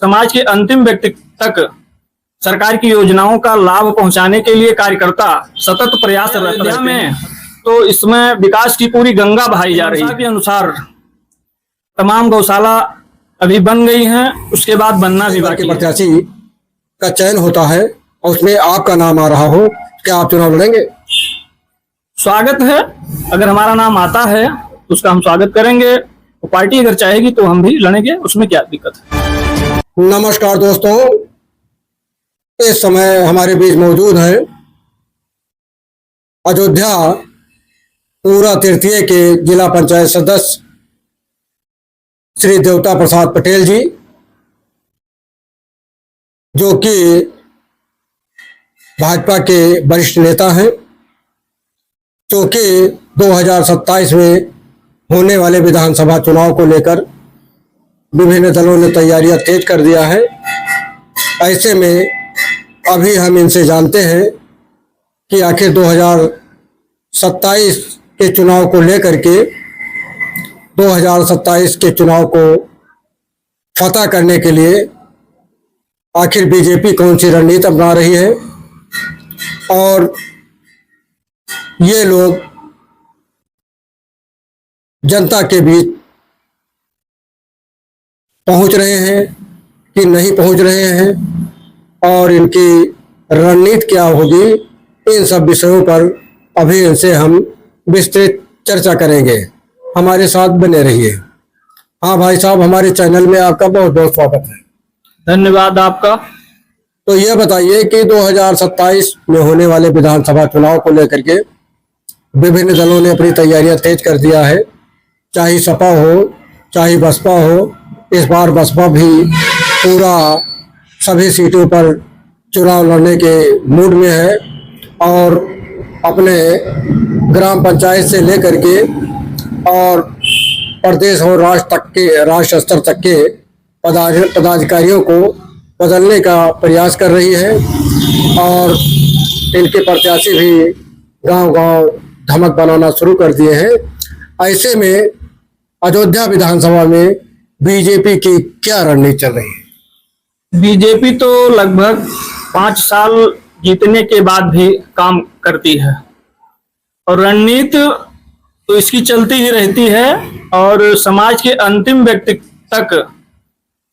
समाज के अंतिम व्यक्ति तक सरकार की योजनाओं का लाभ पहुंचाने के लिए कार्यकर्ता सतत प्रयास रहते हैं। तो इसमें विकास की पूरी गंगा बहाई जा रही है। के अनुसार तमाम गौशाला अभी बन गई हैं, उसके बाद बनना भी बाकी। प्रत्याशी का चयन होता है और उसमें आपका नाम आ रहा हो, क्या आप चुनाव लड़ेंगे? स्वागत है, अगर हमारा नाम आता है तो उसका हम स्वागत करेंगे। तो पार्टी अगर चाहेगी तो हम भी लड़ेंगे, उसमें क्या दिक्कत है। नमस्कार दोस्तों, इस समय हमारे बीच मौजूद है अयोध्या पूरा तृतीय के जिला पंचायत सदस्य श्री देवता प्रसाद पटेल जी, जो कि भाजपा के वरिष्ठ नेता हैं, जो कि 2027 में होने वाले विधानसभा चुनाव को लेकर विभिन्न दलों ने तैयारियां तेज कर दिया है। ऐसे में अभी हम इनसे जानते हैं कि आखिर 2027 के चुनाव को लेकर के 2027 के चुनाव को फतह करने के लिए आखिर बीजेपी कौन सी रणनीति अपना रही है और ये लोग जनता के बीच पहुंच रहे हैं कि नहीं पहुंच रहे हैं और इनकी रणनीति क्या होगी, इन सब विषयों पर अभी इनसे हम विस्तृत चर्चा करेंगे। हमारे साथ बने रहिए। हाँ भाई साहब, हमारे चैनल में आपका बहुत बहुत स्वागत है। धन्यवाद आपका। तो ये बताइए कि 2027 में होने वाले विधानसभा चुनाव को लेकर के विभिन्न दलों ने अपनी तैयारियां तेज कर दिया है। चाहे सपा हो चाहे बसपा हो, इस बार बसपा भी पूरा सभी सीटों पर चुनाव लड़ने के मूड में है और अपने ग्राम पंचायत से लेकर के और प्रदेश और राष्ट्र स्तर तक के पदाधिकारियों को बदलने का प्रयास कर रही है और इनके प्रत्याशी भी गांव-गांव धमक बनाना शुरू कर दिए हैं। ऐसे में अयोध्या विधानसभा में बीजेपी की क्या रणनीति चल रही है? बीजेपी तो लगभग 5 साल जीतने के बाद भी काम करती है और रणनीति तो इसकी चलती ही रहती है और समाज के अंतिम व्यक्ति तक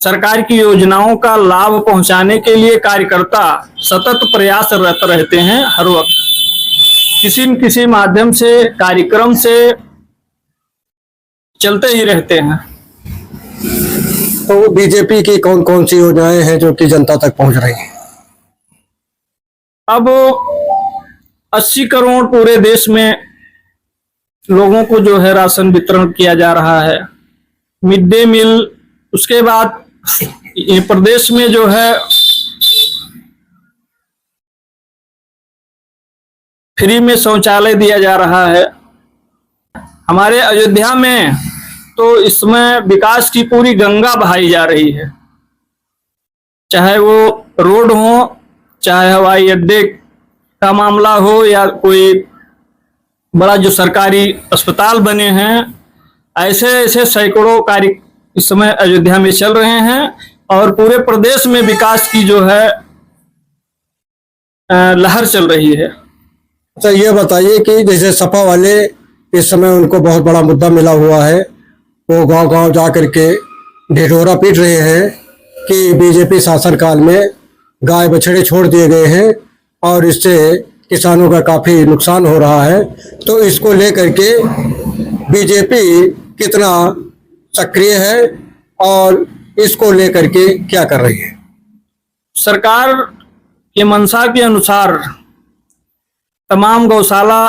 सरकार की योजनाओं का लाभ पहुंचाने के लिए कार्यकर्ता सतत प्रयासरत रहते हैं। हर वक्त किसी न किसी माध्यम से कार्यक्रम से चलते ही रहते हैं। तो बीजेपी की कौन कौन सी योजनाएं हैं जो कि जनता तक पहुंच रही हैं? अब 80 करोड़ पूरे देश में लोगों को जो है राशन वितरण किया जा रहा है, मिड डे मील। उसके बाद ये प्रदेश में जो है फ्री में शौचालय दिया जा रहा है। हमारे अयोध्या में तो इसमें विकास की पूरी गंगा बहाई जा रही है, चाहे वो रोड हो, चाहे हवाई अड्डे का मामला हो या कोई बड़ा जो सरकारी अस्पताल बने हैं। ऐसे ऐसे सैकड़ों कार्य इस समय अयोध्या में चल रहे हैं और पूरे प्रदेश में विकास की जो है लहर चल रही है। अच्छा, ये बताइए कि जैसे सपा वाले इस समय उनको बहुत बड़ा मुद्दा मिला हुआ है, वो गांव-गांव जा करके ढिढोरा पीट रहे हैं कि बीजेपी शासनकाल में गाय बछड़े छोड़ दिए गए हैं और इससे किसानों का काफ़ी नुकसान हो रहा है। तो इसको लेकर के बीजेपी कितना सक्रिय है और इसको लेकर के क्या कर रही है? सरकार के मंशा के अनुसार तमाम गौशाला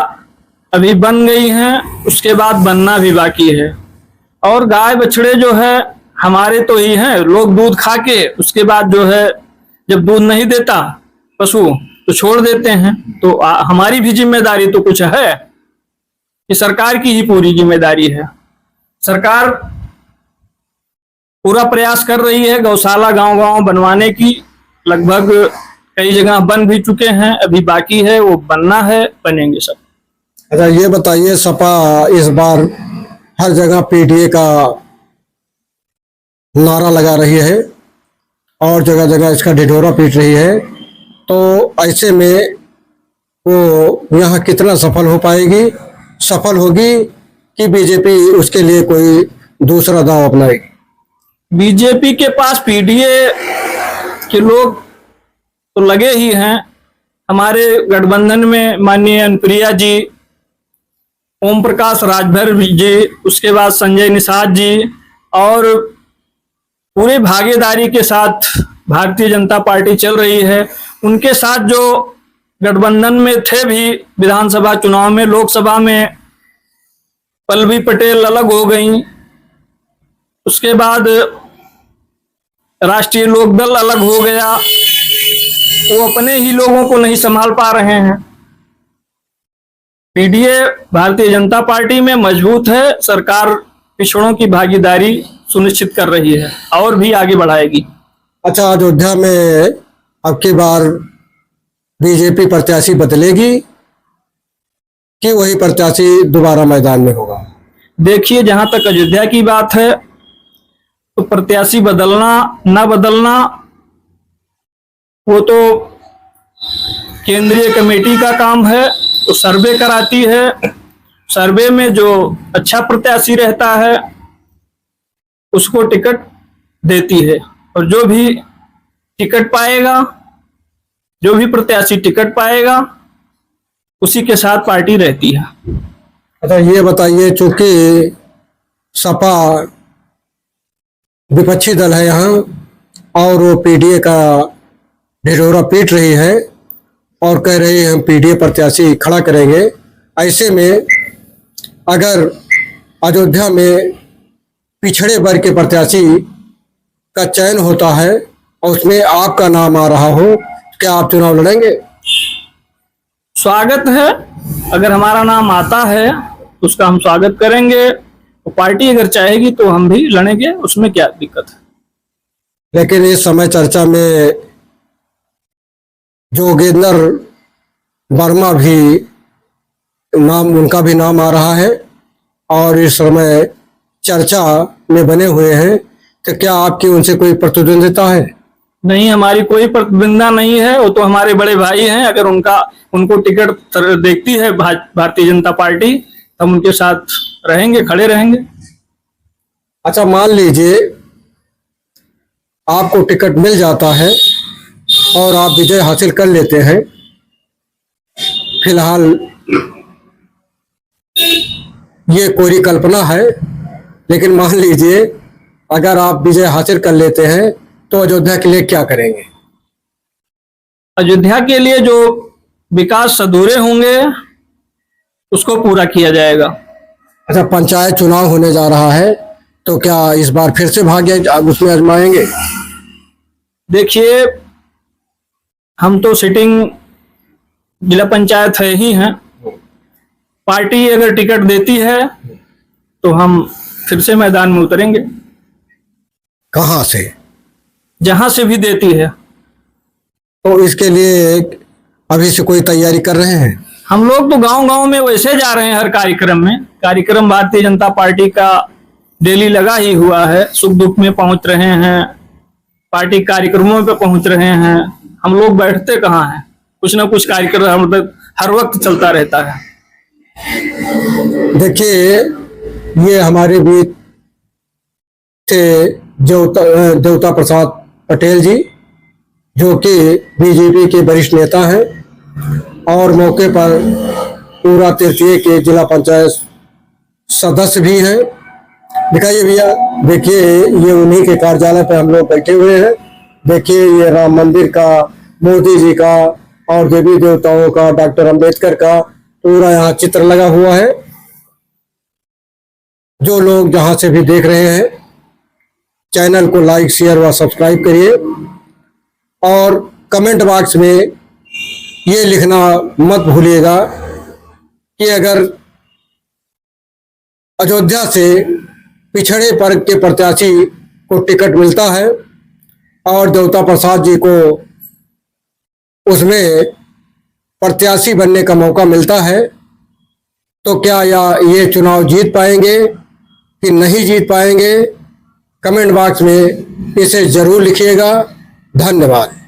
अभी बन गई हैं, उसके बाद बनना भी बाकी है। और गाय बछड़े जो है हमारे तो ही हैं, लोग दूध खा के उसके बाद जो है जब दूध नहीं देता पशु तो छोड़ देते हैं। तो हमारी भी जिम्मेदारी तो कुछ है, ये सरकार की ही पूरी जिम्मेदारी है। सरकार पूरा प्रयास कर रही है गौशाला गांव-गांव बनवाने की। लगभग कई जगह बन भी चुके हैं, अभी बाकी है, वो बनना है, बनेंगे सब। अच्छा, ये बताइए, सपा इस बार हर जगह पीडीए का नारा लगा रही है और जगह जगह इसका ढिढोरा पीट रही है, तो ऐसे में वो यहाँ कितना सफल हो पाएगी? सफल होगी कि बीजेपी उसके लिए कोई दूसरा दांव अपनाएगी? बीजेपी के पास पीडीए के लोग तो लगे ही हैं। हमारे गठबंधन में माननीय अनुप्रिया जी, ओम प्रकाश राजभर जी, उसके बाद संजय निषाद जी, और पूरे भागीदारी के साथ भारतीय जनता पार्टी चल रही है। उनके साथ जो गठबंधन में थे भी विधानसभा चुनाव में, लोकसभा में पल्लवी पटेल अलग हो गई, उसके बाद राष्ट्रीय लोकदल अलग हो गया, वो अपने ही लोगों को नहीं संभाल पा रहे हैं। पीडीए भारतीय जनता पार्टी में मजबूत है, सरकार पिछड़ों की भागीदारी सुनिश्चित कर रही है और भी आगे बढ़ाएगी। अच्छा, अयोध्या में अब की बार बीजेपी प्रत्याशी बदलेगी कि वही प्रत्याशी दोबारा मैदान में होगा? देखिए, जहां तक अयोध्या की बात है तो प्रत्याशी बदलना ना बदलना वो तो केंद्रीय कमेटी का काम है, तो सर्वे कराती है। सर्वे में जो अच्छा प्रत्याशी रहता है उसको टिकट देती है, और जो भी टिकट पाएगा, जो भी प्रत्याशी टिकट पाएगा उसी के साथ पार्टी रहती है। अच्छा, ये बताइए, चूंकि सपा विपक्षी दल है यहाँ और वो पीडीए का ढिढोरा पीट रही है और कह रही है हम पीडीए प्रत्याशी खड़ा करेंगे, ऐसे में अगर अयोध्या में पिछड़े वर्ग के प्रत्याशी का चयन होता है और उसमें आपका नाम आ रहा हो, क्या आप चुनाव लड़ेंगे? स्वागत है, अगर हमारा नाम आता है उसका हम स्वागत करेंगे। तो पार्टी अगर चाहेगी तो हम भी लड़ेंगे, उसमें क्या दिक्कत है। लेकिन इस समय चर्चा में जोगेंद्र वर्मा भी नाम, उनका भी नाम आ रहा है और इस समय चर्चा में बने हुए हैं, तो क्या आपकी उनसे कोई प्रतिद्वंदिता है? नहीं, हमारी कोई प्रतिद्वंदिता नहीं है, वो तो हमारे बड़े भाई हैं। अगर उनको टिकट देखती है भारतीय जनता पार्टी, हम उनके साथ रहेंगे, खड़े रहेंगे। अच्छा, मान लीजिए आपको टिकट मिल जाता है और आप विजय हासिल कर लेते हैं, फिलहाल ये कोरी कल्पना है, लेकिन मान लीजिए अगर आप विजय हासिल कर लेते हैं तो अयोध्या के लिए क्या करेंगे? अयोध्या के लिए जो विकास अधूरे होंगे उसको पूरा किया जाएगा। अच्छा, पंचायत चुनाव होने जा रहा है, तो क्या इस बार फिर से भाग्य उसमें आजमाएंगे? देखिए, हम तो सिटिंग जिला पंचायत है ही हैं। पार्टी अगर टिकट देती है तो हम फिर से मैदान में उतरेंगे। कहाँ से? जहां से भी देती है। तो इसके लिए अभी से कोई तैयारी कर रहे हैं? हम लोग तो गांव-गांव में वैसे जा रहे हैं, हर कार्यक्रम में। कार्यक्रम भारतीय जनता पार्टी का डेली लगा ही हुआ है, सुख दुख में पहुंच रहे हैं, पार्टी कार्यक्रमों पे पहुंच रहे हैं। हम लोग बैठते कहाँ हैं, कुछ ना कुछ कार्यक्रम हर वक्त चलता रहता है। देखिए, ये हमारे बीच थे देवता प्रसाद पटेल जी, जो कि बीजेपी के वरिष्ठ नेता हैं और मौके पर पूरा तृतीय के जिला पंचायत सदस्य भी हैं। दिखाइए भैया, देखिए ये उन्हीं के कार्यालय पर हम लोग बैठे हुए हैं। देखिए, ये राम मंदिर का, मोदी जी का और देवी देवताओं का, डॉक्टर अंबेडकर का पूरा यहाँ चित्र लगा हुआ है। जो लोग जहाँ से भी देख रहे हैं, चैनल को लाइक, शेयर व सब्सक्राइब करिए और कमेंट बॉक्स में ये लिखना मत भूलिएगा कि अगर अयोध्या से पिछड़े वर्ग के प्रत्याशी को टिकट मिलता है और देवता प्रसाद जी को उसमें प्रत्याशी बनने का मौका मिलता है, तो क्या ये चुनाव जीत पाएंगे कि नहीं जीत पाएंगे? कमेंट बॉक्स में इसे जरूर लिखिएगा धन्यवाद।